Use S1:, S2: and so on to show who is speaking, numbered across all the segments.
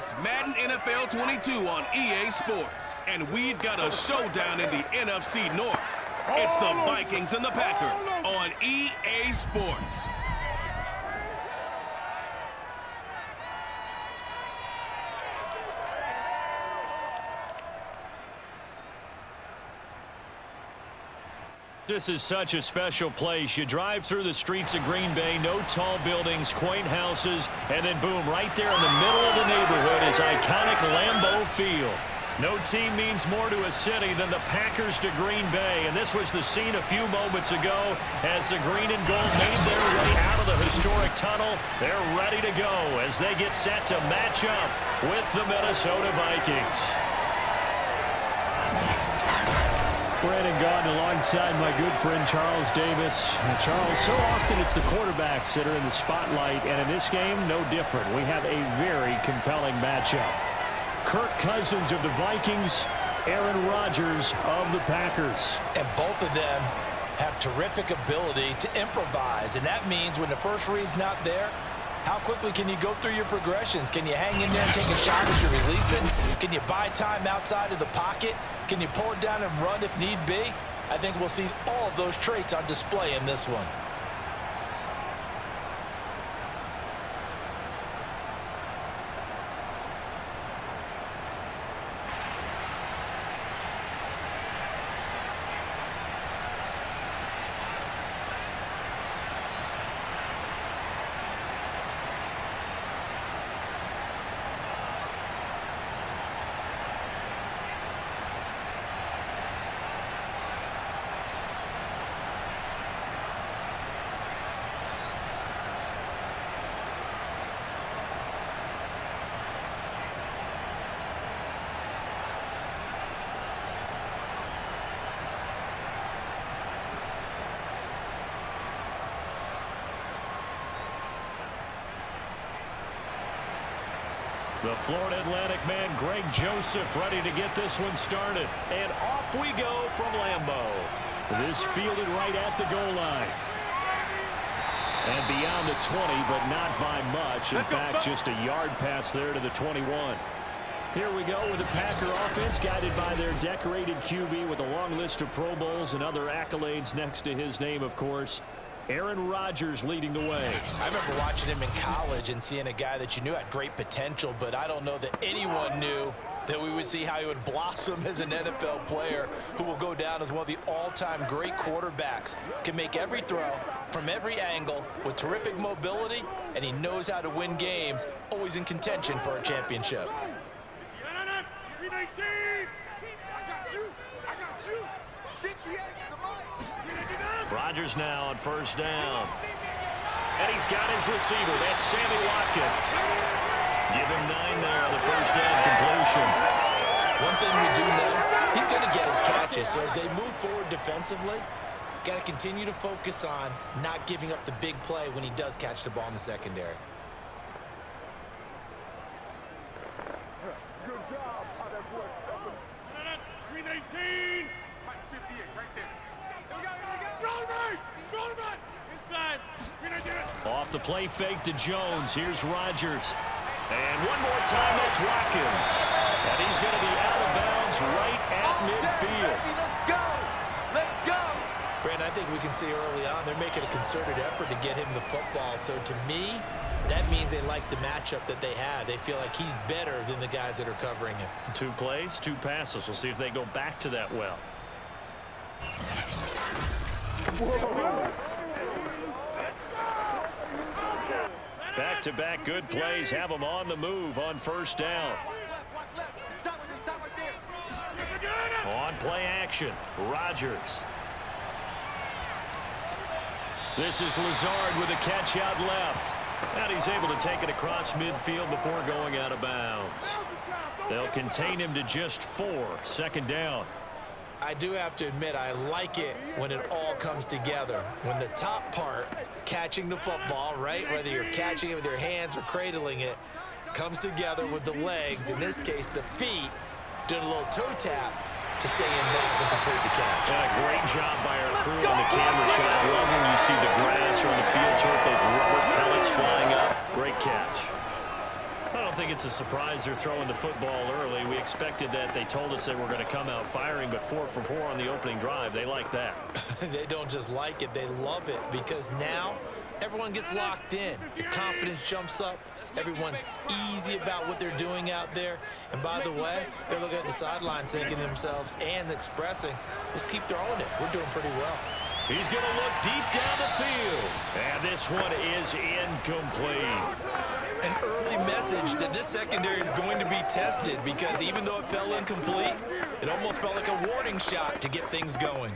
S1: It's Madden NFL 22 on EA Sports, and we've got a showdown in the NFC North. It's the Vikings and the Packers on EA Sports.
S2: This is such a special place. You drive through the streets of Green Bay, no tall buildings, quaint houses, and then boom, right there in the middle of the neighborhood is iconic Lambeau Field. No team means more to a city than the Packers to Green Bay, and this was the scene a few moments ago as the green and gold made their way out of the historic tunnel. They're ready to go as they get set to match up with the Minnesota Vikings.
S3: Brandon Gaudin alongside my good friend Charles Davis. Charles, so often it's the quarterbacks that are in the spotlight, and in this game, no different. We have a very compelling matchup. Kirk Cousins of the Vikings, Aaron Rodgers of the Packers.
S4: And both of them have terrific ability to improvise, and that means when the first read's not there, how quickly can you go through your progressions? Can you hang in there and take a shot as you release it? Can you buy time outside of the pocket? Can you pull it down and run if need be? I think we'll see all of those traits on display in this one.
S2: The Florida Atlantic man, Greg Joseph, ready to get this one started. And off we go from Lambeau. This fielded right at the goal line. And beyond the 20, but not by much. In fact, just a yard pass there to the 21. Here we go with the Packer offense, guided by their decorated QB with a long list of Pro Bowls and other accolades next to his name, of course. Aaron Rodgers leading the way.
S4: I remember watching him in college and seeing a guy that you knew had great potential, but I don't know that anyone knew that we would see how he would blossom as an NFL player who will go down as one of the all-time great quarterbacks. Can make every throw from every angle with terrific mobility, and he knows how to win games, always in contention for a championship.
S2: Rodgers now on first down. And he's got his receiver. That's Sammy Watkins. Give him 9 there on the first down completion.
S4: One thing we do know, he's going to get his catches. So as they move forward defensively, got to continue to focus on not giving up the big play when he does catch the ball in the secondary.
S5: Good job. That's what Stephens. 319. 58 right there.
S2: Off the play fake to Jones. Here's Rodgers. And one more time, that's Watkins. And he's going to be out of bounds right at midfield.
S5: Let's go. Let's go.
S4: Brandon, I think we can see early on they're making a concerted effort to get him the football. So to me, that means they like the matchup that they have. They feel like he's better than the guys that are covering him.
S2: 2 plays, 2 passes. We'll see if they go back to that well. Back-to-back good plays have them on the move on first down. On play action, Rodgers. This is Lazard with a catch out left. And he's able to take it across midfield before going out of bounds. They'll contain him to just 4, second down.
S4: I do have to admit, I like it when it all comes together. When the top part, catching the football, right, whether you're catching it with your hands or cradling it, comes together with the legs, in this case the feet, doing a little toe tap to stay in bounds and complete the catch.
S2: And a great job by our crew on the camera shot. Love when you see the grass or the field turf, those rubber pellets flying up. Great catch. I don't think it's a surprise they're throwing the football early. We expected that. They told us they were going to come out firing, but 4 for 4 on the opening drive. They like that.
S4: They don't just like it, they love it, because now everyone gets locked in. The confidence jumps up. Everyone's easy about what they're doing out there. And by the way, they're looking at the sideline thinking to themselves and expressing, let's keep throwing it. We're doing pretty well.
S2: He's going to look deep down the field. And this one is incomplete.
S4: An early message that this secondary is going to be tested, because even though it fell incomplete, it almost felt like a warning shot to get things going.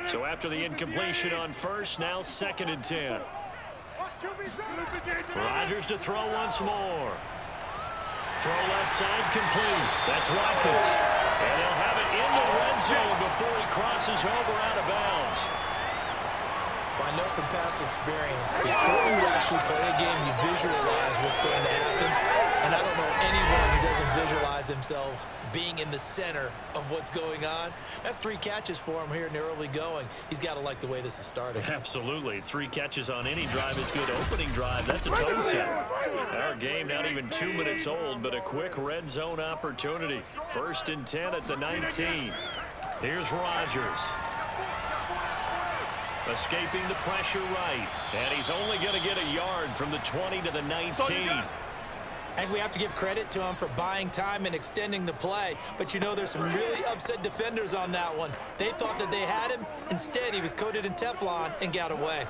S2: So after the incompletion on first, now 2nd and 10. Rodgers to throw once more. Throw left side complete. That's Watkins. And they'll have it in the red zone before he crosses over out of bounds.
S4: I know from past experience, before you actually play a game, you visualize what's going to happen. And I don't know anyone who doesn't visualize themselves being in the center of what's going on. That's 3 catches for him here in the early going. He's got to like the way this is starting.
S2: Absolutely. 3 catches on any drive is good. Opening drive, that's a tone setter. Our game not even 2 minutes old, but a quick red zone opportunity. 1st and 10 at the 19. Here's Rodgers. Escaping the pressure right. And he's only going to get a yard from the 20 to the 19.
S4: And we have to give credit to him for buying time and extending the play. But you know, there's some really upset defenders on that one. They thought that they had him. Instead, he was coated in Teflon and got away.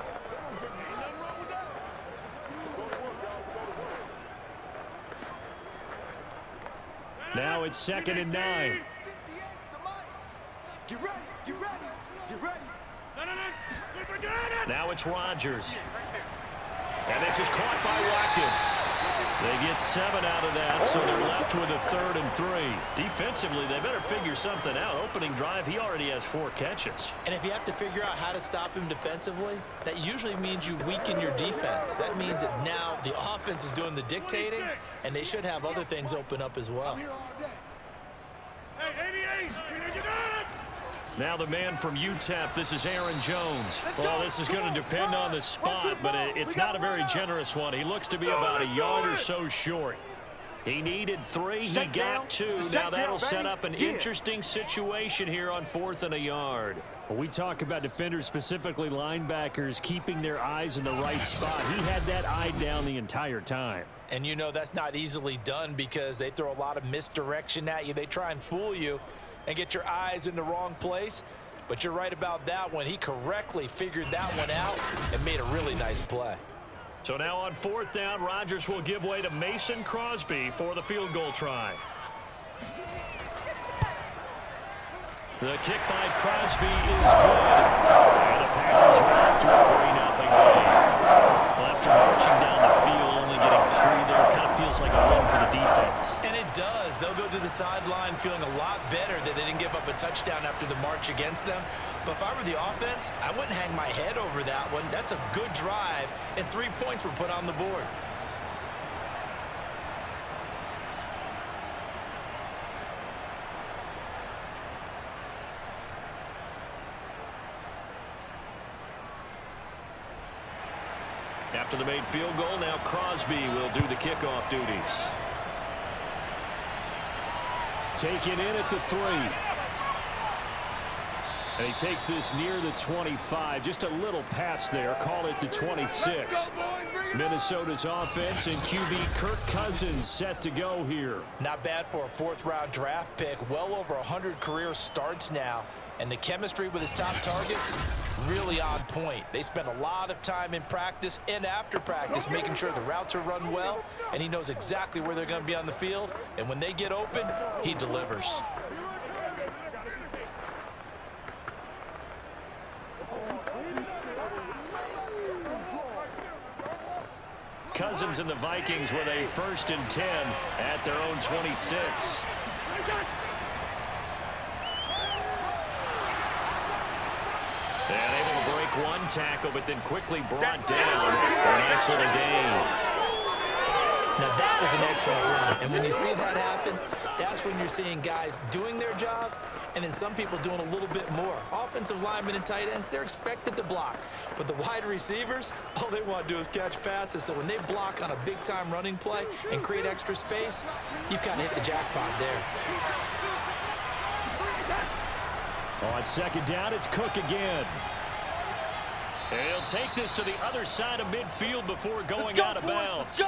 S3: Now it's 2nd and 9.
S5: Get ready, get ready, get ready.
S2: Now it's Rodgers. And this is caught by Watkins. They get 7 out of that, so they're left with a 3rd and 3. Defensively, they better figure something out. Opening drive, he already has 4 catches.
S4: And if you have to figure out how to stop him defensively, that usually means you weaken your defense. That means that now the offense is doing the dictating, and they should have other things open up as well.
S5: Hey, 88, you got it!
S2: Now the man from UTEP, this is Aaron Jones. Well, this is going to depend on the spot, but it's not a very generous one. He looks to be about a yard or so short. He needed 3, he got 2. Now that'll set up an interesting situation here on 4th and a yard.
S3: Well, we talk about defenders, specifically linebackers, keeping their eyes in the right spot. He had that eye down the entire time.
S4: And you know that's not easily done, because they throw a lot of misdirection at you. They try and fool you and get your eyes in the wrong place. But you're right about that one. He correctly figured that one out and made a really nice play.
S2: So now on 4th down, Rodgers will give way to Mason Crosby for the field goal try. The kick by Crosby is good. And the Packers are off to a 3-0 lead. Well, after marching down the field, only getting 3 there, kind of feels like a win for the defense.
S4: And it does. They'll go to the sideline feeling a lot better that they didn't give up a touchdown after the march against them. But if I were the offense, I wouldn't hang my head over that one. That's a good drive, and 3 points were put on the board.
S2: After the made field goal, now Crosby will do the kickoff duties.
S3: Taken in at the 3. And he takes this near the 25. Just a little pass there. Call it the 26. Minnesota's offense and QB Kirk Cousins set to go here.
S4: Not bad for a 4th-round draft pick. Well over 100 career starts now. And the chemistry with his top targets, really on point. They spend a lot of time in practice and after practice making sure the routes are run well, and he knows exactly where they're going to be on the field. And when they get open, he delivers.
S2: Cousins and the Vikings with a 1st and 10 at their own 26. And able to break 1 tackle, but then quickly brought down for a nice little gain.
S4: Now that was an excellent run. And when you see that happen, that's when you're seeing guys doing their job and then some people doing a little bit more. Offensive linemen and tight ends, they're expected to block. But the wide receivers, all they want to do is catch passes. So when they block on a big-time running play and create extra space, you've kind of hit the jackpot there.
S3: On second down, it's Cook again.
S2: He'll take this to the other side of midfield before going out of bounds.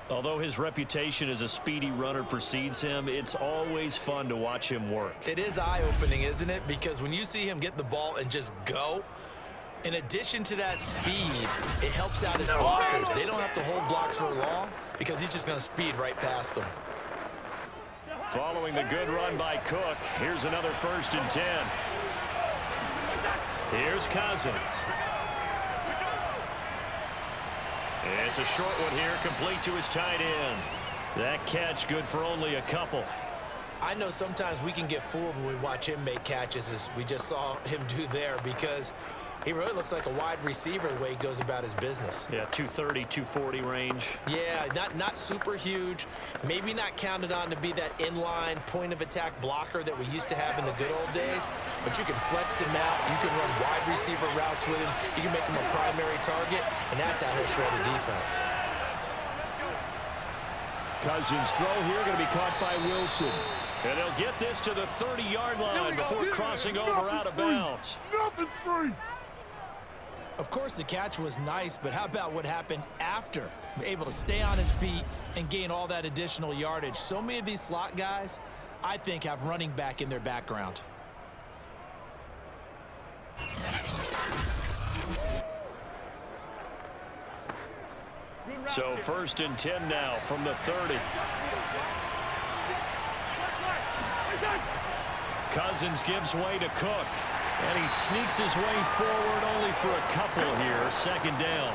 S2: Although his reputation as a speedy runner precedes him, it's always fun to watch him work.
S4: It is eye-opening, isn't it? Because when you see him get the ball and just go, in addition to that speed, it helps out his blockers. They don't have to hold blocks for long because he's just going to speed right past them.
S2: Following the good run by Cook, here's another 1st and 10. Here's Cousins. It's a short one here, complete to his tight end. That catch good for only a couple.
S4: I know sometimes we can get fooled when we watch him make catches, as we just saw him do there, because he really looks like a wide receiver the way he goes about his business.
S2: Yeah, 230, 240 range.
S4: Yeah, not super huge. Maybe not counted on to be that inline point-of-attack blocker that we used to have in the good old days, but you can flex him out. You can run wide receiver routes with him. You can make him a primary target, and that's how he'll shred the defense.
S3: Cousins' throw here going to be caught by Wilson.
S2: And they'll get this to the 30-yard line before crossing over out of bounds.
S5: Nothing's free.
S4: Of course, the catch was nice, but how about what happened after? Able to stay on his feet and gain all that additional yardage. So many of these slot guys, I think, have running back in their background.
S2: So 1st and 10 now from the 30. Cousins gives way to Cook. And he sneaks his way forward only for a couple here. 2nd down.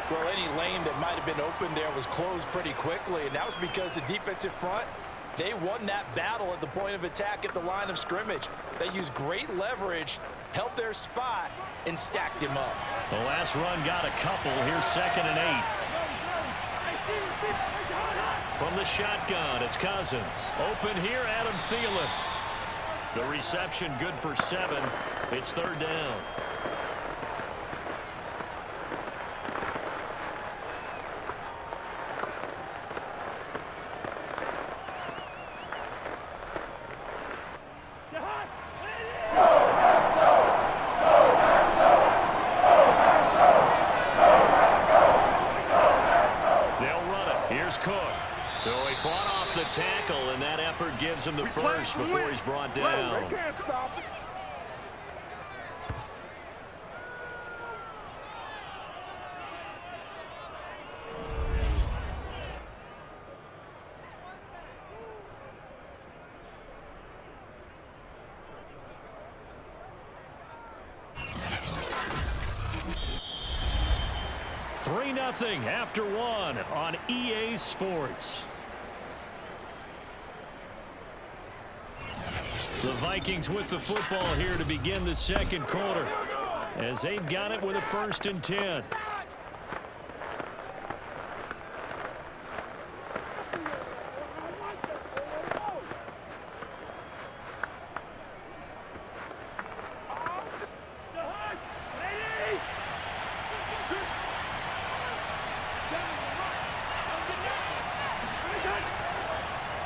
S4: Well, any lane that might have been open there was closed pretty quickly, and that was because the defensive front, they won that battle at the point of attack at the line of scrimmage. They used great leverage, held their spot, and stacked him up.
S2: The last run got a couple. Here's 2nd and 8. From the shotgun, it's Cousins. Open here, Adam Thielen. The reception good for 7. It's 3rd down. They'll run it. Here's Cook. So he fought off the tackle, and that effort gives him the first before he's brought down.
S5: They can't stop it.
S2: Three 3-0 after 1 on EA Sports. The Vikings with the football here to begin the 2nd quarter, as they've got it with a 1st and 10.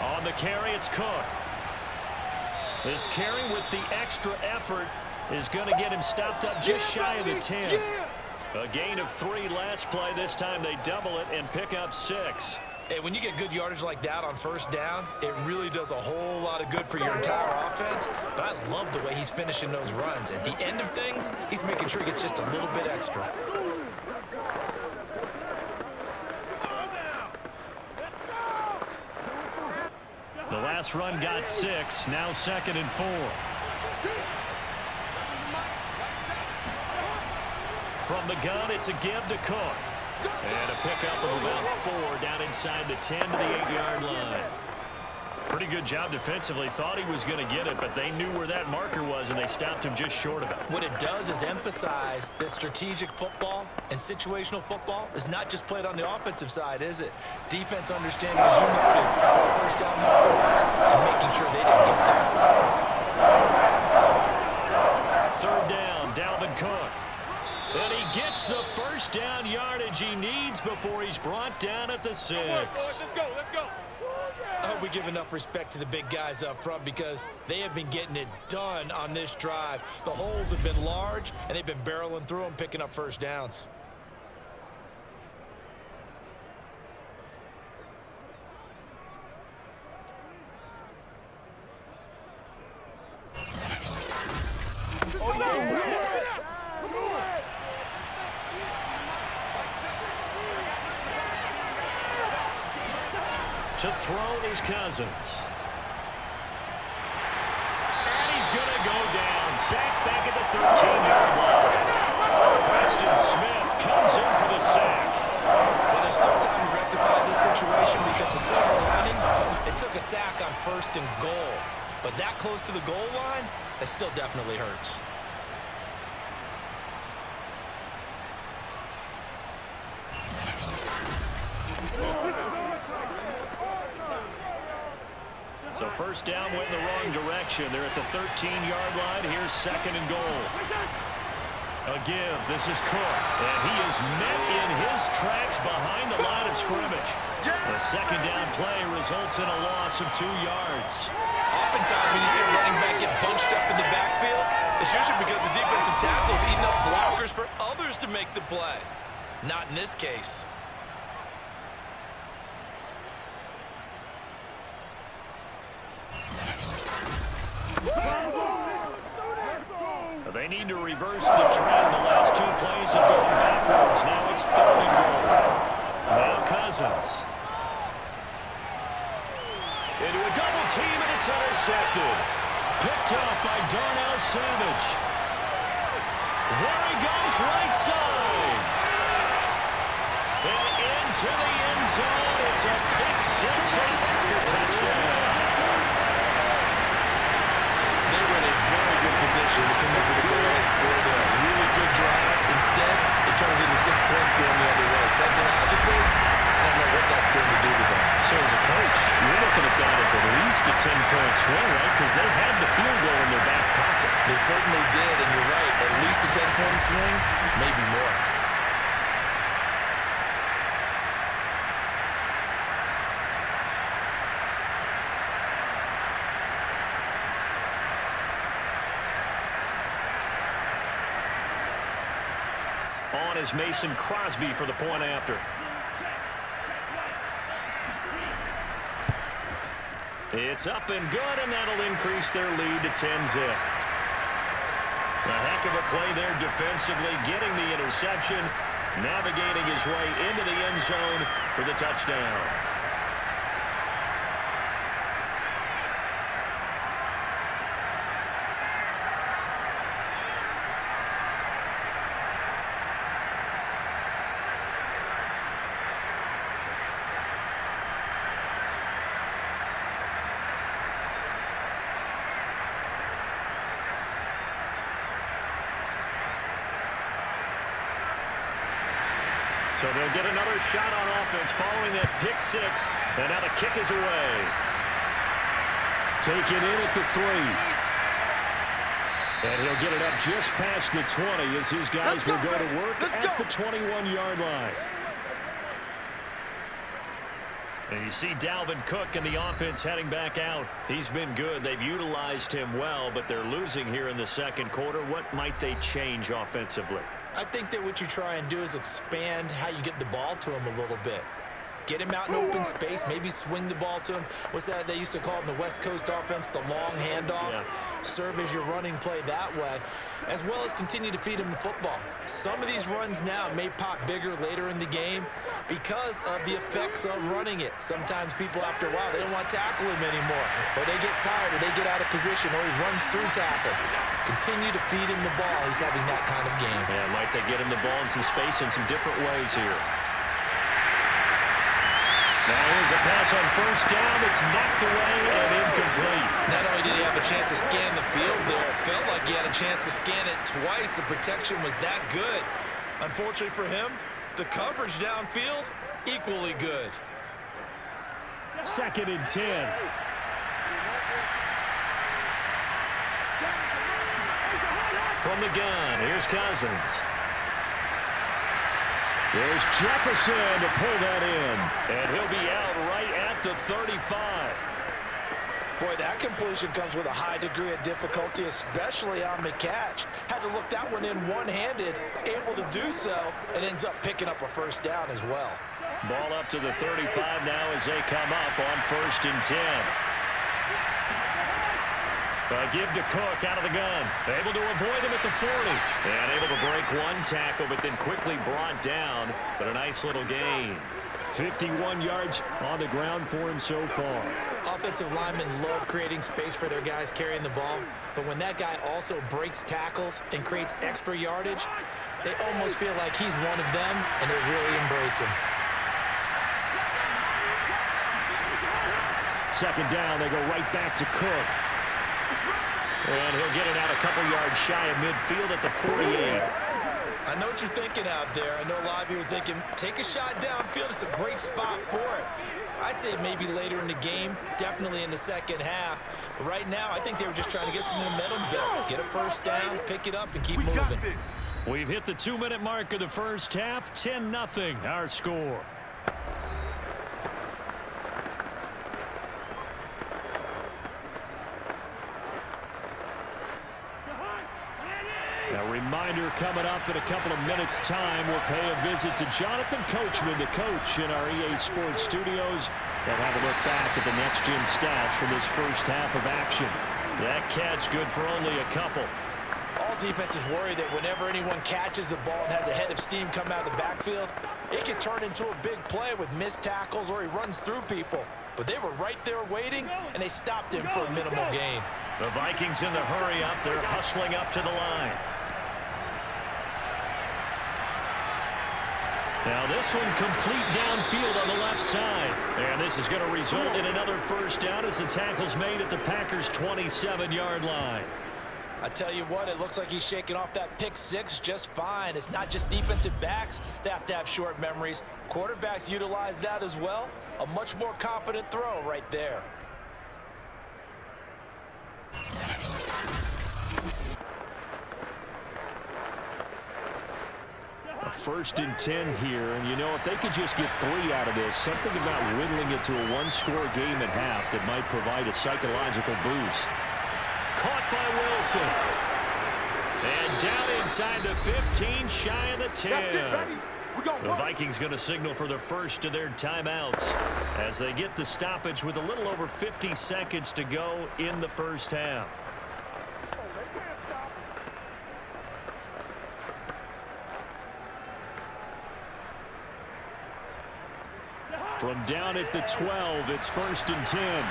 S2: On the carry, it's Cook. This carry with the extra effort is going to get him stopped up just shy of the 10. A gain of 3 last play. This time they double it and pick up 6.
S4: Hey, when you get good yardage like that on 1st down, it really does a whole lot of good for your entire offense. But I love the way he's finishing those runs. At the end of things, he's making sure he gets just a little bit extra.
S2: The last run got 6. Now 2nd and 4. From the gun, it's a give to Cook. And a pickup of about 4 down inside the 10 to the 8-yard line. Pretty good job defensively. Thought he was going to get it, but they knew where that marker was, and they stopped him just short of it.
S4: What it does is emphasize that strategic football and situational football is not just played on the offensive side, is it? Defense understanding, as you noted, well, first down marker was and making sure they didn't get there.
S2: Third down, Dalvin Cook. And he gets the first down yardage he needs before he's brought down at the 6.
S5: Let's go, let's go.
S4: I hope we give enough respect to the big guys up front because they have been getting it done on this drive. The holes have been large, and they've been barreling through them, picking up first downs.
S2: To throw is Cousins. And he's going to go down. Sacked back at the 13-yard line. Preston Smith comes in for the sack.
S4: Well, there's still time to rectify this situation because the silver lining, it took a sack on 1st and goal. But that close to the goal line, that still definitely hurts.
S2: So first down went in the wrong direction. They're at the 13-yard line. Here's 2nd and goal. A give. This is Cook. And he is met in his tracks behind the line of scrimmage. The second down play results in a loss of 2 yards.
S4: Oftentimes when you see a running back get bunched up in the backfield, it's usually because the defensive tackle is eating up blockers for others to make the play. Not in this case.
S2: They need to reverse the trend. The last 2 plays have gone backwards. Now it's 3rd and goal. Now Cousins. Into a double team, and it's intercepted. Picked up by Darnell Savage. There he goes, right side. And into the end zone. It's a pick 6 and Packer touchdown.
S4: They were in a very good position to come up with a goal and score there. Really good drive. Instead, it turns into 6 points going the other way. Psychologically, I don't know what that's going to do to them.
S2: So as a coach, you're looking at that as at least a 10-point swing, right? Because they had the field goal in their back pocket.
S4: They certainly did, and you're right. At least a 10-point swing, maybe more.
S2: On is Mason Crosby for the point after. It's up and good, and that'll increase their lead to 10-zip. A heck of a play there defensively, getting the interception, navigating his way into the end zone for the touchdown. So they'll get another shot on offense following that pick 6, and now the kick is away.
S3: Taken in at the 3. And he'll get it up just past the 20 as his guys will go to work at the 21-yard line.
S2: And you see Dalvin Cook and the offense heading back out. He's been good. They've utilized him well, but they're losing here in the second quarter. What might they change offensively?
S4: I think that what you try and do is expand how you get the ball to him a little bit. Get him out in open space, maybe swing the ball to him. What's that they used to call it in the West Coast offense, the long handoff?
S2: Yeah.
S4: Serve as your running play that way, as well as continue to feed him the football. Some of these runs now may pop bigger later in the game because of the effects of running it. Sometimes people, after a while, they don't want to tackle him anymore, or they get tired, or they get out of position, or he runs through tackles. Continue to feed him the ball. He's having that kind of game.
S2: Yeah, might they get him the ball in some space in some different ways here. Now here's a pass on first down. It's knocked away and incomplete.
S4: Not only did he have a chance to scan the field there, it felt like he had a chance to scan it twice. The protection was that good. Unfortunately for him, the coverage downfield, equally good.
S3: 2nd and 10.
S2: From the gun, here's Cousins.
S3: There's Jefferson to pull that in.
S2: And he'll be out right at the 35.
S4: Boy, that completion comes with a high degree of difficulty, especially on the catch. Had to look that one in one-handed, able to do so, and ends up picking up a first down as well.
S2: Ball up to the 35 now as they come up on 1st and 10. Give to Cook out of the gun. Able to avoid him at the 40. And able to break one tackle, but then quickly brought down. But a nice little gain.
S3: 51 yards on the ground for him so far.
S4: Offensive linemen love creating space for their guys carrying the ball. But when that guy also breaks tackles and creates extra yardage, they almost feel like he's one of them, and they really embrace him.
S3: 2nd down, they go right back to Cook.
S2: And he'll get it out a couple yards shy of midfield at the 48.
S4: I know what you're thinking out there. I know a lot of you are thinking, take a shot downfield. It's a great spot for it. I'd say maybe later in the game, definitely in the second half. But right now, I think they were just trying to get some momentum built. Get a first down, pick it up, and keep moving.
S3: We've hit the 2-minute mark of the first half. 10-0 our score. A reminder coming up in a couple of minutes' time. We'll pay a visit to Jonathan Coachman, the coach in our EA Sports studios. They'll have a look back at the next-gen stats from this first half of action.
S2: That catch good for only a couple.
S4: All defenses worry that whenever anyone catches the ball and has a head of steam come out of the backfield, it can turn into a big play with missed tackles or he runs through people. But they were right there waiting, and they stopped him for a minimal gain.
S2: The Vikings in the hurry up. They're hustling up to the line. Now this one complete downfield on the left side. And this is going to result in another first down as the tackle's made at the Packers' 27-yard line.
S4: I tell you what, it looks like he's shaking off that pick six just fine. It's not just defensive backs that have to have short memories. Quarterbacks utilize that as well. A much more confident throw right there.
S3: A 1st and 10 here, and you know, if they could just get 3 out of this, something about whittling it to a one-score game at half that might provide a psychological boost.
S2: Caught by Wilson. And down inside the 15, shy of the 10.
S5: That's it, baby.
S2: The Vikings going to signal for the first of their timeouts as they get the stoppage with a little over 50 seconds to go in the first half.
S3: From down at the 12, it's 1st and 10.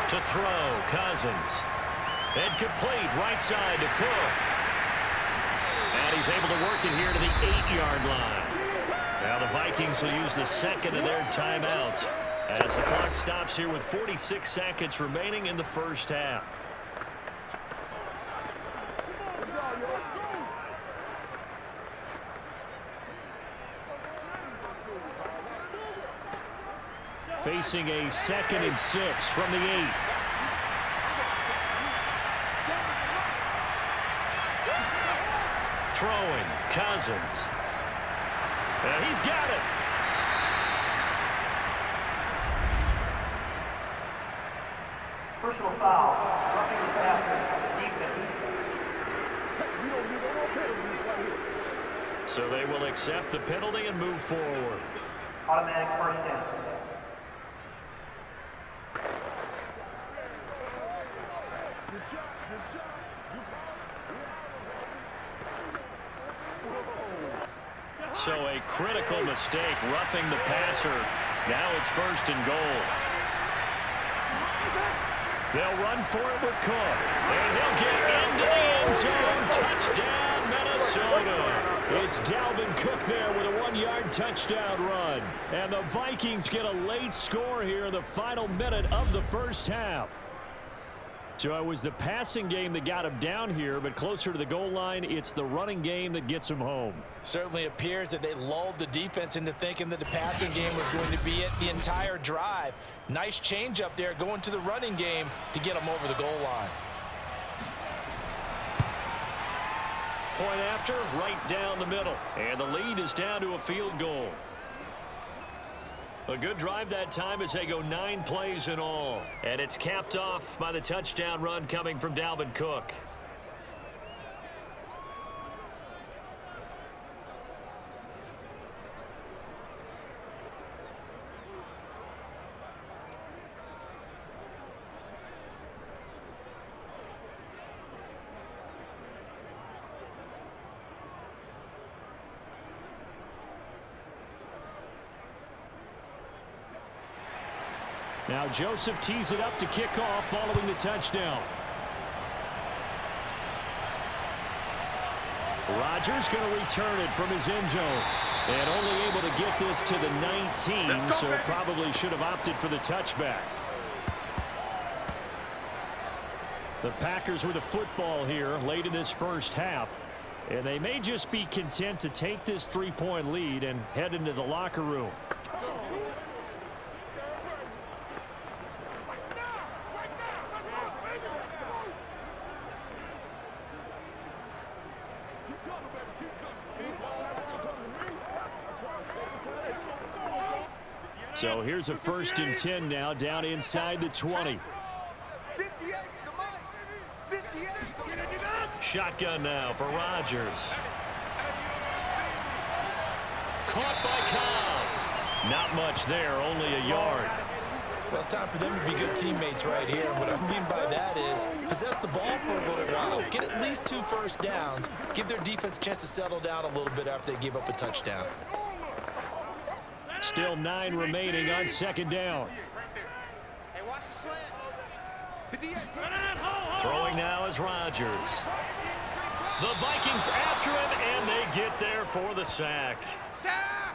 S2: To throw, Cousins. And complete, right side to Cook. And he's able to work it here to the 8-yard line. Now the Vikings will use the second of their timeouts as the clock stops here with 46 seconds remaining in the first half.
S3: Facing a 2nd and 6 from the 8.
S2: Throwing, Cousins. And he's got it.
S6: Personal foul, roughing the passer, defense.
S2: So they will accept the penalty and move forward.
S6: Automatic first down.
S2: So a critical mistake, roughing the passer. Now it's 1st and goal. They'll run for it with Cook. And he'll get into the end zone. Touchdown, Minnesota.
S3: It's Dalvin Cook there with a 1-yard touchdown run. And the Vikings get a late score here in the final minute of the first half. So it was the passing game that got him down here, but closer to the goal line, it's the running game that gets him home.
S4: Certainly appears that they lulled the defense into thinking that the passing game was going to be it the entire drive. Nice change up there going to the running game to get them over the goal line.
S2: Point after, right down the middle. And the lead is down to a field goal. A good drive that time as they go 9 plays in all. And it's capped off by the touchdown run coming from Dalvin Cook.
S3: Now Joseph tees it up to kick off following the touchdown. Rodgers going to return it from his end zone. And only able to get this to the 19, so probably should have opted for the touchback. The Packers with the football here late in this first half. And they may just be content to take this 3-point lead and head into the locker room. So here's a 1st and 10 now down inside the 20.
S2: Shotgun now for Rodgers. Caught by Cobb. Not much there, only a yard.
S4: Well, it's time for them to be good teammates right here. What I mean by that is possess the ball for a little while, get at least 2 first downs, give their defense a chance to settle down a little bit after they give up a touchdown.
S3: Still 9 remaining on 2nd down.
S5: Hey, watch the slant.
S2: Throwing now is Rodgers. The Vikings after him, and they get there for the sack.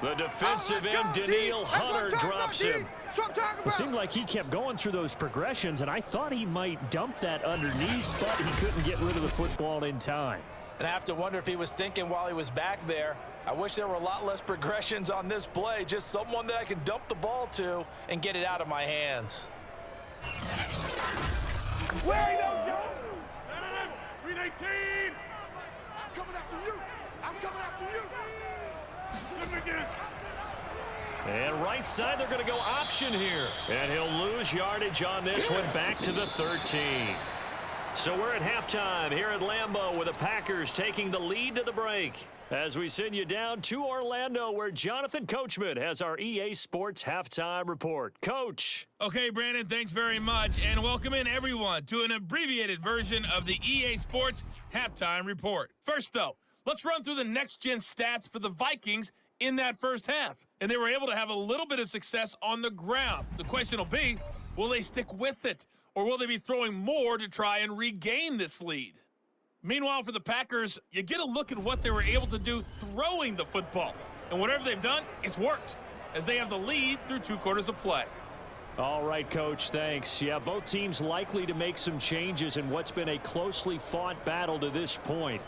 S2: The defensive end, Danielle Hunter, drops him.
S3: It seemed like he kept going through those progressions, and I thought he might dump that underneath, but he couldn't get rid of the football in time.
S4: And I have to wonder if he was thinking while he was back there, I wish there were a lot less progressions on this play, just someone that I can dump the ball to and get it out of my hands.
S5: Where you go, Joe? 319. I'm coming after you. I'm coming after you.
S2: And right side, they're going to go option here. And he'll lose yardage on this one back to the 13. So we're at halftime here at Lambeau with the Packers taking the lead to the break. As we send you down to Orlando where Jonathan Coachman has our EA Sports Halftime Report. Coach.
S7: Okay, Brandon, thanks very much. And welcome in, everyone, to an abbreviated version of the EA Sports Halftime Report. First, though, let's run through the next-gen stats for the Vikings in that first half. And they were able to have a little bit of success on the ground. The question will be, will they stick with it? Or will they be throwing more to try and regain this lead? Meanwhile, for the Packers, you get a look at what they were able to do throwing the football. And whatever they've done, it's worked, as they have the lead through 2 quarters of play.
S3: All right, Coach, thanks. Yeah, both teams likely to make some changes in what's been a closely fought battle to this point.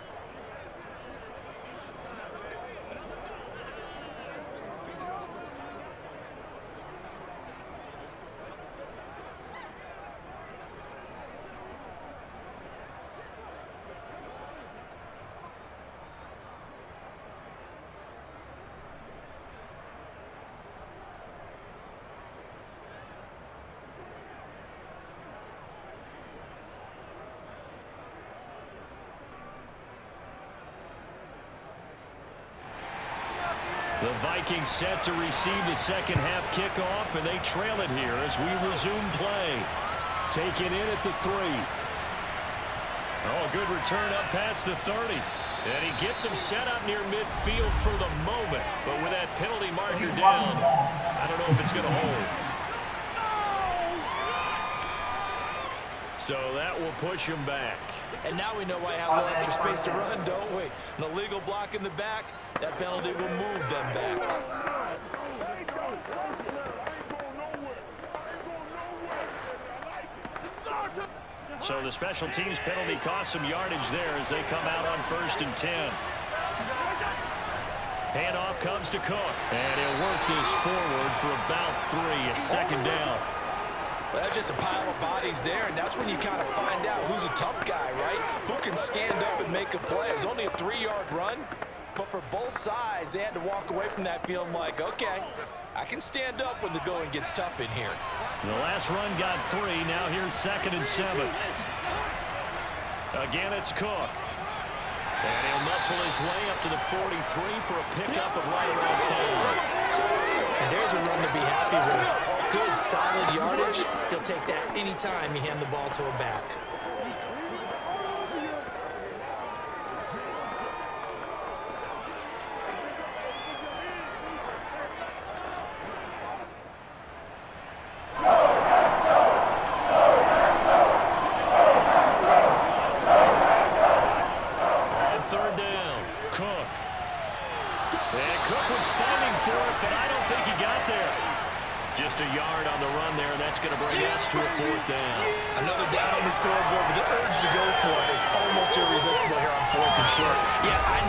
S3: The Vikings set to receive the second half kickoff, and they trail it here as we resume play. Taken in at the 3.
S2: Oh, good return up past the 30. And he gets him set up near midfield for the moment. But with that penalty marker down, I don't know if it's going to hold. So that will push him back.
S4: And now we know why I have a little extra space to run, don't we? An illegal block in the back, that penalty will move them back.
S2: So the special teams penalty cost some yardage there as they come out on 1st and 10. Handoff comes to Cook. And he'll work this forward for about 3 at 2nd down.
S4: Well, that's just a pile of bodies there, and that's when you kind of find out who's a tough guy, right? Who can stand up and make a play. It was only a 3-yard run, but for both sides, they had to walk away from that feeling like, okay, I can stand up when the going gets tough in here.
S2: The last run got 3. Now here's 2nd and 7. Again, it's Cook. And he'll muscle his way up to the 43 for a pickup of right around 5.
S4: And there's a run to be happy with. Good, solid yardage. He'll take that anytime you hand the ball to a back.
S2: On 3rd down, Cook. And Cook was fighting for it, but I don't think he got there. Just a yard on the run there. That's going to bring us to a 4th down.
S4: Another down on the scoreboard, but the urge to go for it is almost irresistible here on 4th and short. Yeah, I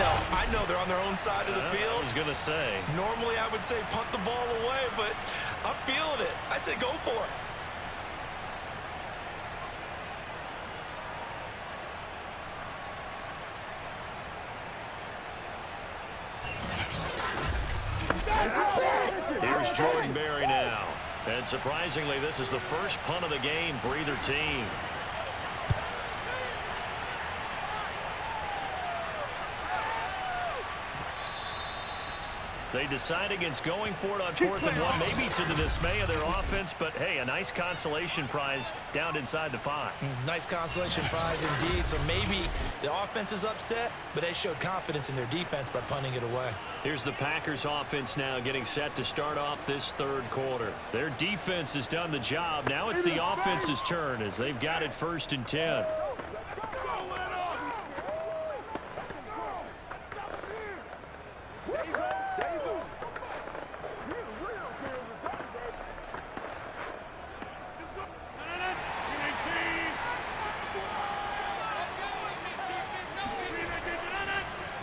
S4: know they're on their own side of the field.
S2: I was going to say.
S4: Normally I would say punt the ball away, but I'm feeling it. I say go for it.
S2: Here's Jordan Berry now. And surprisingly, this is the first punt of the game for either team. They decide against going for it on 4th and 1, maybe to the dismay of their offense, but hey, a nice consolation prize down inside the 5.
S4: Nice consolation prize indeed. So maybe the offense is upset, but they showed confidence in their defense by punting it away.
S2: Here's the Packers offense now getting set to start off this 3rd quarter. Their defense has done the job. Now it's the offense's turn as they've got it 1st and 10.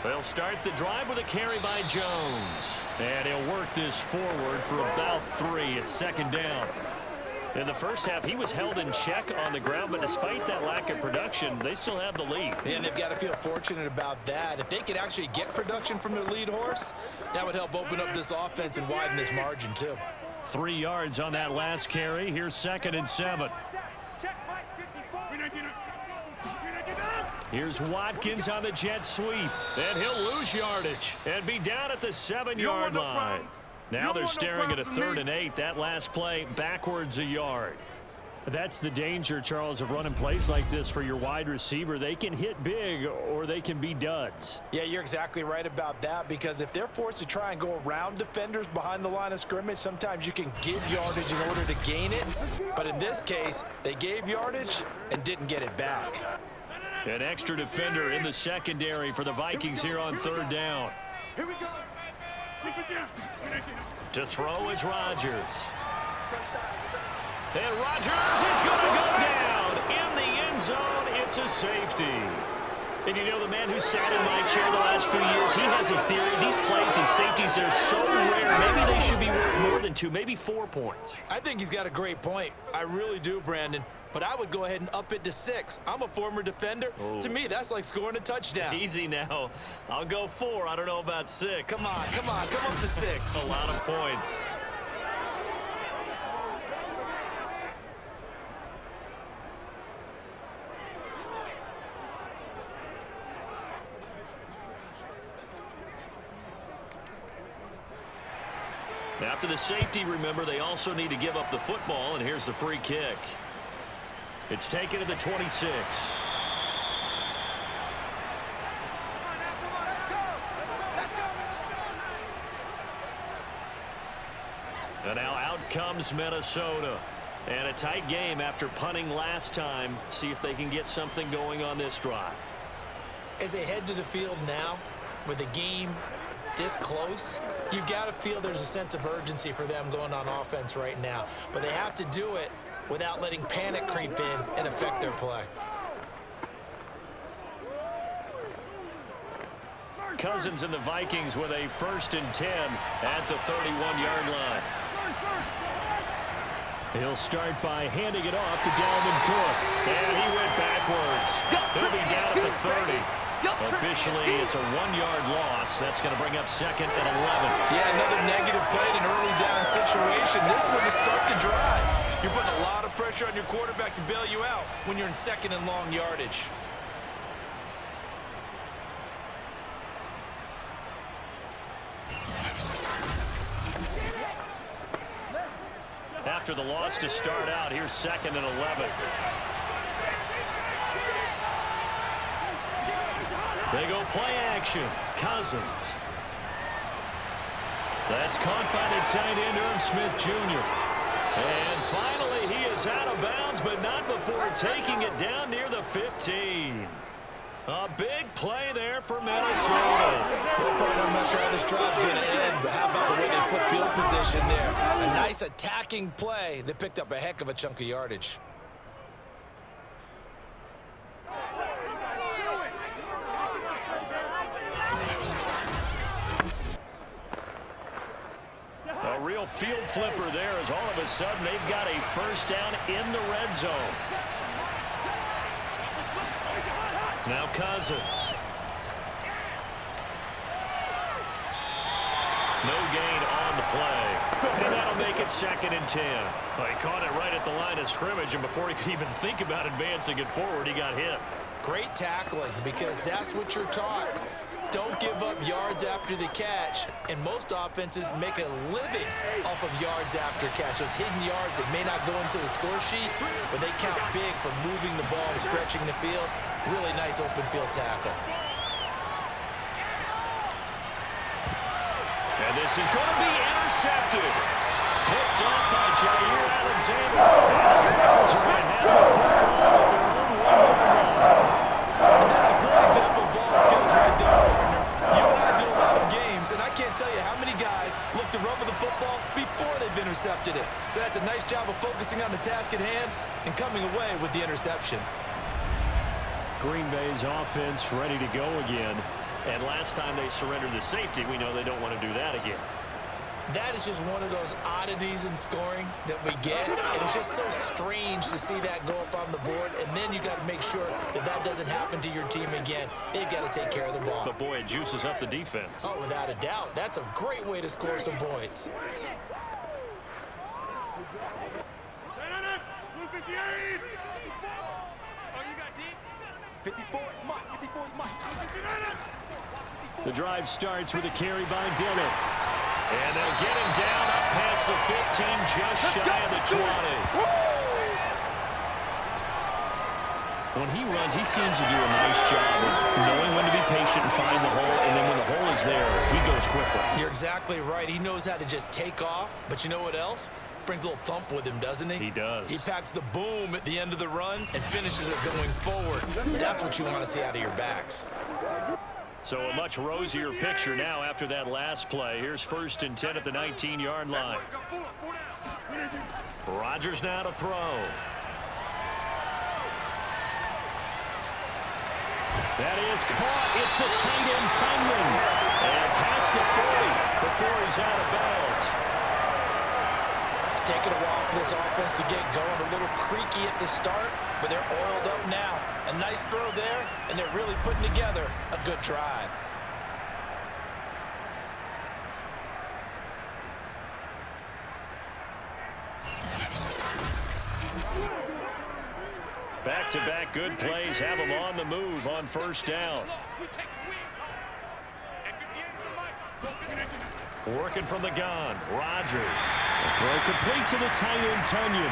S2: They'll start the drive with a carry by Jones. And he'll work this forward for about 3 at 2nd down. In the first half, he was held in check on the ground, but despite that lack of production, they still have the lead.
S4: And they've got to feel fortunate about that. If they could actually get production from their lead horse, that would help open up this offense and widen this margin too.
S2: 3 yards on that last carry. Here's 2nd and 7. Here's Watkins on the jet sweep. And he'll lose yardage and be down at the 7-yard line. Now they're staring at a 3rd and 8. That last play backwards a yard. That's the danger, Charles, of running plays like this for your wide receiver. They can hit big or they can be duds.
S4: Yeah, you're exactly right about that, because if they're forced to try and go around defenders behind the line of scrimmage, sometimes you can give yardage in order to gain it. But in this case, they gave yardage and didn't get it back.
S2: An extra defender in the secondary for the Vikings here on 3rd down.
S5: Here we go.
S2: To throw is Rodgers. And Rodgers is going to go down in the end zone. It's a safety. And you know, the man who sat in my chair the last few years, he has a theory. These plays, these safeties, they're so rare. Maybe they should be worth more than 2, maybe 4 points.
S4: I think he's got a great point. I really do, Brandon. But I would go ahead and up it to 6. I'm a former defender. To me, that's like scoring a touchdown.
S2: Easy now. I'll go 4. I don't know about 6.
S4: Come on, come up to 6.
S2: A lot of points. After the safety, remember, they also need to give up the football, and here's the free kick. It's taken to the 26. And now out comes Minnesota. And a tight game after punting last time. See if they can get something going on this drive.
S4: As they head to the field now, with the game this close, you've got to feel there's a sense of urgency for them going on offense right now. But they have to do it without letting panic creep in and affect their play.
S2: Cousins and the Vikings with a 1st and 10 at the 31-yard line.
S3: He'll start by handing it off to Dalvin Cook.
S2: And he went backwards. He'll be down at the 30. Officially, it's a 1-yard loss. That's going to bring up 2nd and 11.
S4: Yeah, another negative play in an early down situation. This one to start the drive. You're putting a lot of pressure on your quarterback to bail you out when you're in 2nd and long yardage.
S2: After the loss to start out, here's 2nd and 11. They go play action. Cousins. That's caught by the tight end, Irv Smith Jr. And finally, he is out of bounds, but not before taking it down near the 15. A big play there for Minnesota.
S4: Well, partner, I'm not sure how this drive's going to end, but how about the way they flip field position there? A nice attacking play that picked up a heck of a chunk of yardage.
S2: A real field flipper there as all of a sudden they've got a 1st down in the red zone. Now Cousins. No gain on the play. And that'll make it 2nd and 10. Well, he caught it right at the line of scrimmage, and before he could even think about advancing it forward, he got hit.
S4: Great tackling, because that's what you're taught. Don't give up yards after the catch, and most offenses make a living off of yards after catch. Those hidden yards that may not go into the score sheet, but they count big for moving the ball and stretching the field. Really nice open field tackle.
S2: And this is going to be intercepted. Picked off by Jair Alexander. And the Packers are going to have the football at their own 1-yard line.
S4: And that's a great example of ball skills right there, partner. You and I do a lot of games, and I can't tell you how many guys look to run with the football before they've intercepted it. So that's a nice job of focusing on the task at hand and coming away with the interception.
S3: Green Bay's offense ready to go again.
S2: And last time they surrendered the safety, we know they don't want to do that again.
S4: That is just one of those oddities in scoring that we get, and it's just so strange to see that go up on the board, and then you got to make sure that that doesn't happen to your team again. They've got to take care of the ball.
S2: But boy, it juices up the defense.
S4: Oh, without a doubt. That's a great way to score some points.
S5: 54 is Mike. 54 is Mike.
S3: The drive starts with a carry by Dillon.
S2: And they'll get him down up past the 15, just shy of the 20. When he runs, he seems to do a nice job of knowing when to be patient and find the hole, and then when the hole is there, he goes quickly.
S4: You're exactly right. He knows how to just take off, but you know what else? Brings a little thump with him, doesn't he?
S2: He does.
S4: He packs the boom at the end of the run and finishes it going forward. That's what you want to see out of your backs.
S2: So a much rosier picture now after that last play. Here's 1st and 10 at the 19-yard line. Rodgers now to throw.
S3: That is caught. It's the tight end, Tunyon.
S2: And past the 40 before he's out of bounds.
S4: It's taken a while for this offense to get going. A little creaky at the start, but they're oiled up now. A nice throw there, and they're really putting together a good drive.
S2: Back-to-back good plays have them on the move on 1st down. Working from the gun, Rodgers.
S3: A throw complete to the tight end, Tunyon.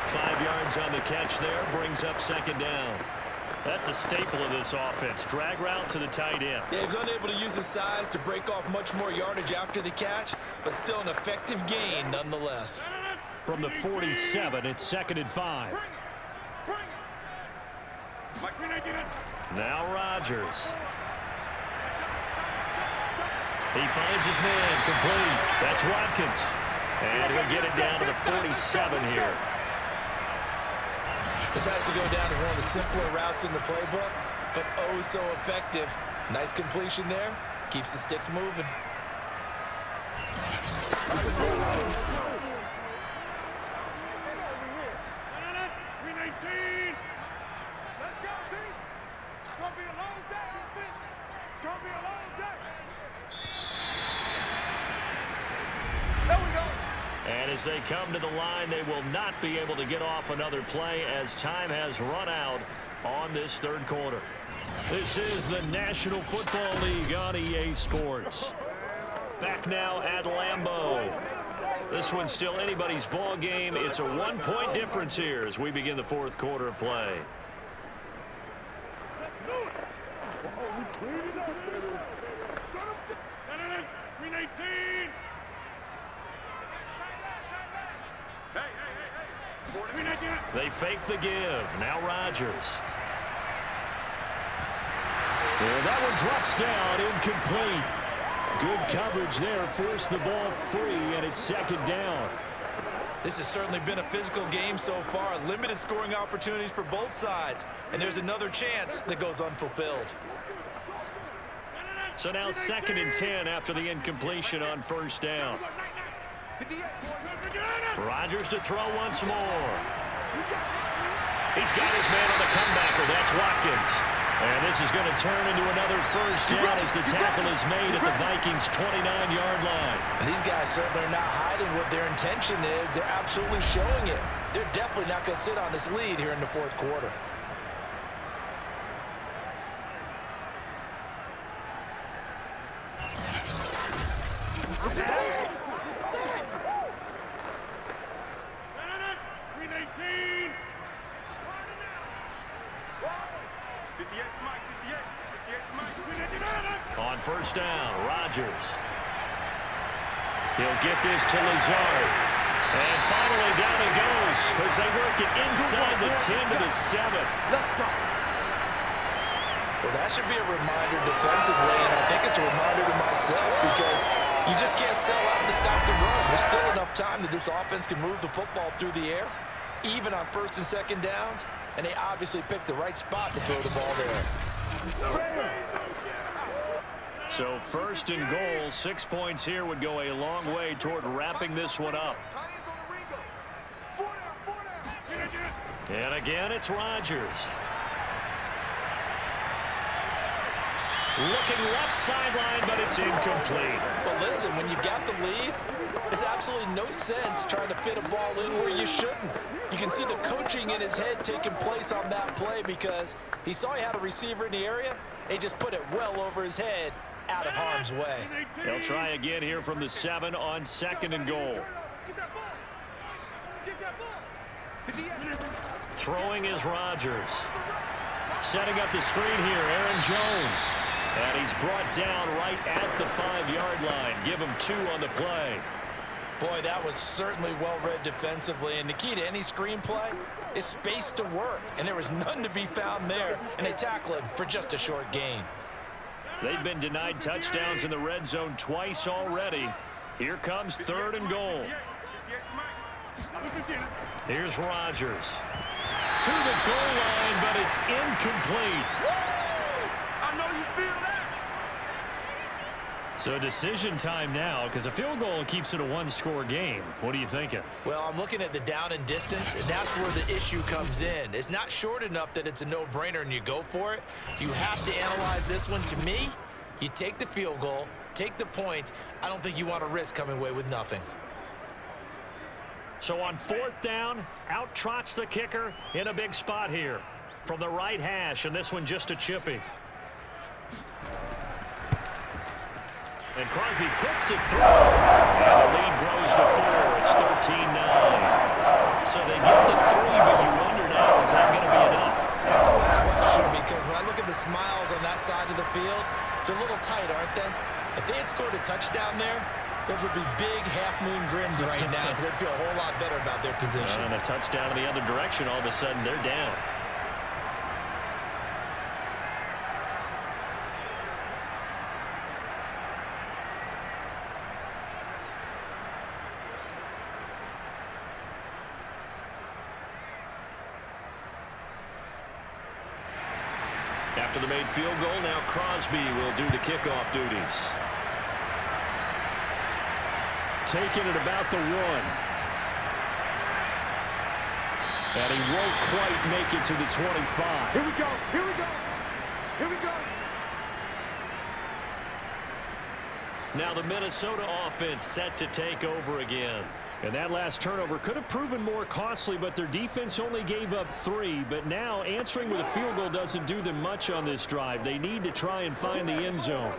S2: 5 yards on the catch there, brings up 2nd down. That's a staple of this offense. Drag route to the tight end.
S4: Yeah, he's unable to use his size to break off much more yardage after the catch, but still an effective gain nonetheless.
S3: From the 47, it's 2nd and 5.
S2: Now Rodgers. He finds his man complete. That's Watkins. And he'll get it down to the 47 here.
S4: This has to go down as one of the simpler routes in the playbook, but oh so effective. Nice completion there. Keeps the sticks moving.
S5: Let's go, team. It's going to be a long day, offense. It's going to be a long day. There we go.
S2: And as they come to the line, they will not be able to get off another play as time has run out on this third quarter. This is the National Football League on EA Sports. Back now at Lambeau. This one's still anybody's ball game. It's a 1-point difference here as we begin the fourth quarter of play. They fake the give. Now Rodgers. And that one drops down, incomplete. Good coverage there, forced the ball free, and it's second down.
S4: This has certainly been a physical game so far. Limited scoring opportunities for both sides. And there's another chance that goes unfulfilled.
S2: So now 2nd and 10 after the incompletion on first down. Rodgers to throw once more. He's got his man on the comebacker. That's Watkins. And this is going to turn into another first down as the tackle is made at the Vikings' 29-yard line.
S4: And these guys certainly are not hiding what their intention is. They're absolutely showing it. They're definitely not going to sit on this lead here in the fourth quarter.
S2: On first down, Rodgers. He'll get this to Lazard. And finally down it goes as they work it inside the 10 to the 7.
S5: Let's go.
S4: Well, that should be a reminder defensively, and I think it's a reminder to myself because you just can't sell out to stop the run. There's still enough time that this offense can move the football through the air, even on first and second downs, and they obviously picked the right spot to throw the ball there.
S2: So first and goal, 6 points here would go a long way toward wrapping this one up. And again, it's Rodgers. Looking left sideline, but it's incomplete.
S4: Well, listen, when you've got the lead, there's absolutely no sense trying to fit a ball in where you shouldn't. You can see the coaching in his head taking place on that play because he saw he had a receiver in the area, and he just put it well over his head out of harm's way.
S2: They'll try again here from the 7 on 2nd and goal. Throwing is Rodgers. Setting up the screen here, Aaron Jones. And he's brought down right at the 5-yard line. Give him 2 on the play.
S4: Boy, that was certainly well-read defensively. And the key to any screenplay is space to work. And there was none to be found there. And they tackle him for just a short gain.
S2: They've been denied touchdowns in the red zone twice already. Here comes 3rd and goal. Here's Rodgers. To the goal line, but it's incomplete.
S5: I know you feel that.
S2: So decision time now, because a field goal keeps it a 1-score game. What are you thinking?
S4: Well, I'm looking at the down and distance, and that's where the issue comes in. It's not short enough that it's a no-brainer and you go for it. You have to analyze this one. To me, you take the field goal, take the points. I don't think you want to risk coming away with nothing.
S2: So on 4th down, out trots the kicker in a big spot here. From the right hash, and this one just a chippy. And Crosby puts it through. And the lead grows to 4. It's 13-9. So they get to 3, but you wonder now, is that going to be enough?
S4: Excellent question, because when I look at the smiles on that side of the field, they're a little tight, aren't they? If they had scored a touchdown there, those would be big half-moon grins right now because they'd feel a whole lot better about their position.
S2: And a touchdown in the other direction, all of a sudden they're down. After the made field goal, now Crosby will do the kickoff duties.
S3: Taking it about the 1. And he won't quite make it to the 25.
S5: Here we go. Here we go. Here we go.
S2: Now the Minnesota offense set to take over again.
S3: And that last turnover could have proven more costly, but their defense only gave up 3. But now answering with a field goal doesn't do them much on this drive. They need to try and find the end zone.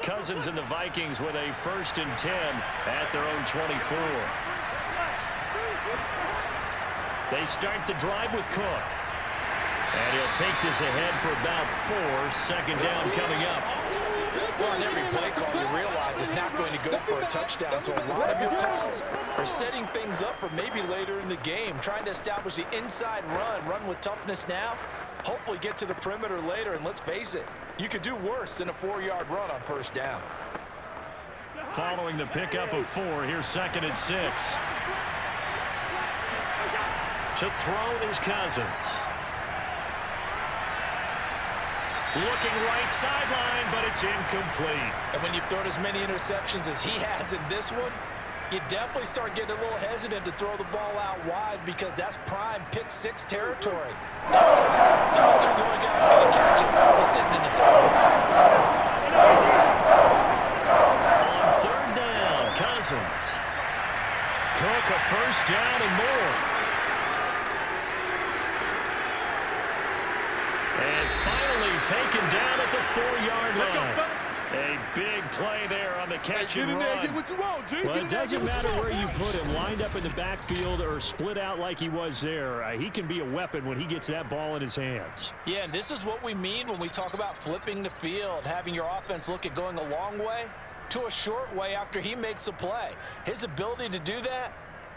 S2: Cousins and the Vikings with a 1st and 10 at their own 24. They start the drive with Cook. And he'll take this ahead for about 4. 2nd down coming up.
S4: Well, on every play call, you realize it's not going to go for a touchdown. So a lot of your calls are setting things up for maybe later in the game, trying to establish the inside run with toughness now, hopefully get to the perimeter later. And let's face it, you could do worse than a 4-yard run on 1st down.
S2: Following the pickup of 4, here's 2nd and 6. To throw is Cousins. Looking right sideline, but it's incomplete.
S4: And when you've thrown as many interceptions as he has in this one, you definitely start getting a little hesitant to throw the ball out wide because that's prime pick 6 territory. That time, you make sure the only guy who's going to catch it is sitting in the third.
S2: On 3rd down, Cousins. Cook a 1st down and more. And finally taken down at the 4-yard line. A big play there on the catch and run.
S3: Well, it doesn't matter where you put him, lined up in the backfield or split out like he was there. He can be a weapon when he gets that ball in his hands.
S4: Yeah, and this is what we mean when we talk about flipping the field, having your offense look at going a long way to a short way after he makes a play. His ability to do that,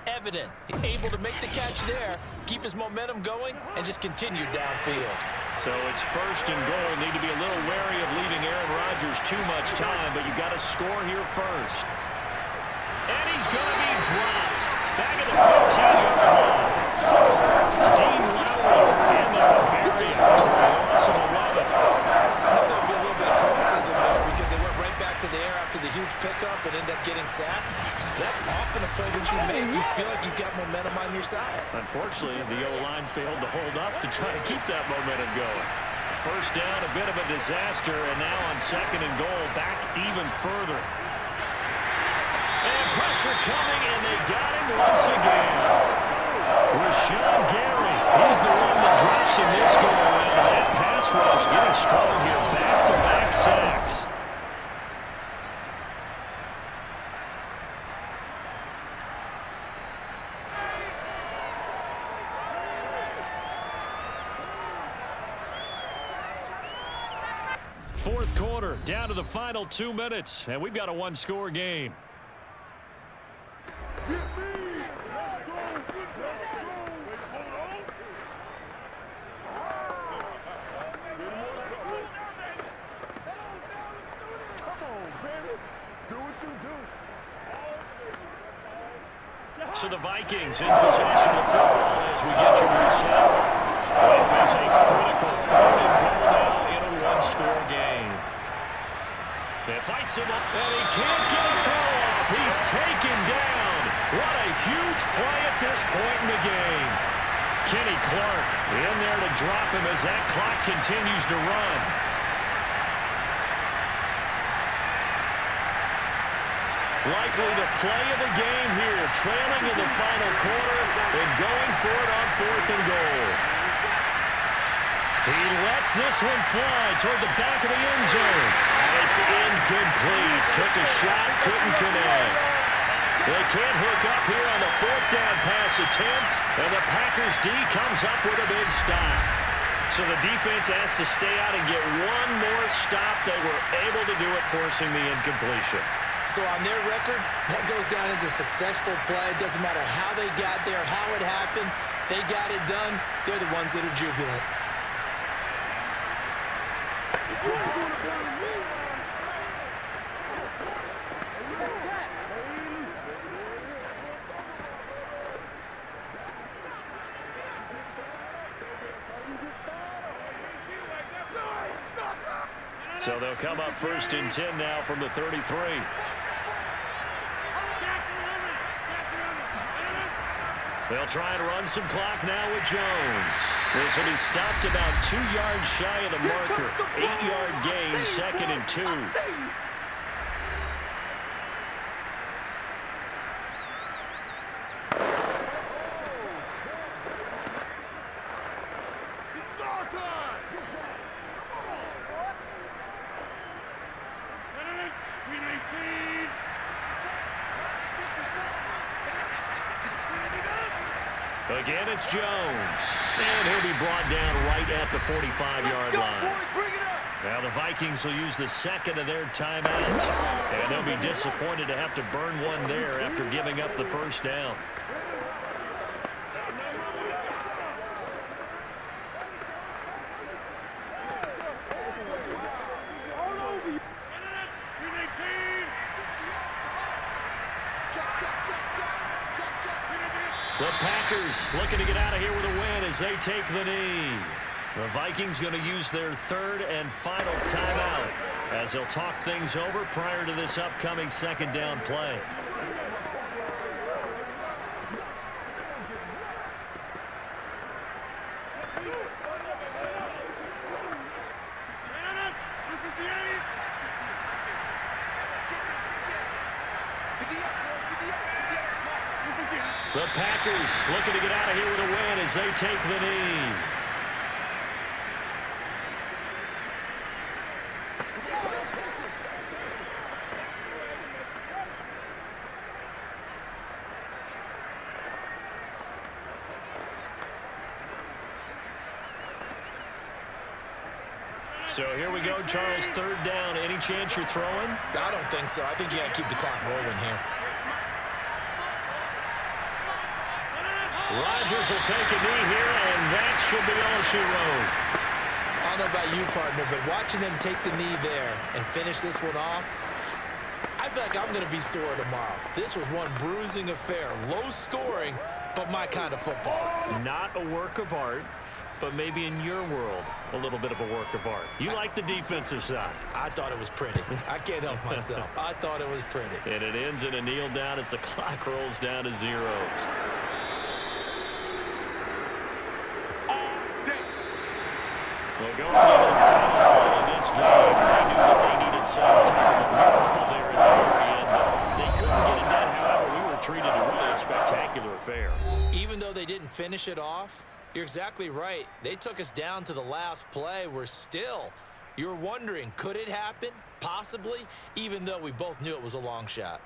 S4: evident. He's able to make the catch there, keep his momentum going, and just continue downfield.
S2: So it's 1st and goal. Need to be a little wary of leaving Aaron Rodgers too much time, but you got to score here first. And he's going to be dropped. Back at the 15-yard line. Dean Lowry in there to bury him for a loss of 11.
S4: I know there'll be a little bit of criticism there because they went right back to the air after the huge pickup and ended up getting sacked. That's often a play that you make. You feel like you've got momentum on your side.
S2: Unfortunately, the O-line failed to hold up to try to keep that momentum going. 1st down, a bit of a disaster, and now on 2nd and goal, back even further. And pressure coming, and they got him once again. Rashawn Gary, he's the one that drops in this go-around. That pass rush getting strong here, back-to-back sacks. Fourth quarter, down to the final 2 minutes, and we've got a 1-score game. So the Vikings in possession of the football as we get you reset. They face a critical 3rd and goal now in a 1-score game. They fights him up, and he can't get a throw off. He's taken down. What a huge play at this point in the game. Kenny Clark in there to drop him as that clock continues to run. Likely the play of the game here, trailing in the final quarter and going for it on 4th and goal. He lets this one fly toward the back of the end zone. And it's incomplete. Took a shot, couldn't connect. They can't hook up here on the 4th down pass attempt, and the Packers D comes up with a big stop. So the defense has to stay out and get one more stop. They were able to do it, forcing the incompletion.
S4: So on their record, that goes down as a successful play. It doesn't matter how they got there, how it happened. They got it done. They're the ones that are jubilant.
S2: So they'll come up 1st and 10 now from the 33. They'll try and run some clock now with Jones. This will be stopped about 2 yards shy of the marker. 8-yard gain, 2nd and 2. Again, it's Jones. And he'll be brought down right at the 45-yard line. Now the Vikings will use the 2nd of their timeouts. And they'll be disappointed to have to burn one there after giving up the 1st down. The Packers looking to get out of here with a win as they take the knee. The Vikings going to use their 3rd and final timeout as they'll talk things over prior to this upcoming 2nd down play. The Packers looking to get out of here with a win as they take the knee. So here we go, Charles, 3rd down. Any chance you're throwing?
S4: I don't think so. I think you got to keep the clock rolling here.
S2: Rodgers will take a knee here, and that should be all she wrote.
S4: I don't know about you, partner, but watching them take the knee there and finish this one off, I feel like I'm going to be sore tomorrow. This was one bruising affair. Low scoring, but my kind of football.
S2: Not a work of art, but maybe in your world, a little bit of a work of art. You like the defensive side.
S4: I thought it was pretty. I can't help myself. I thought it was pretty.
S2: And it ends in a kneel down as the clock rolls down to zeros. Well, going into the final play of this game, they knew that they needed some type of a miracle there at the very end, but they couldn't get it done. However, we were treated to really a spectacular affair.
S4: Even though they didn't finish it off, you're exactly right. They took us down to the last play. We're still, you're wondering, could it happen? Possibly, even though we both knew it was a long shot.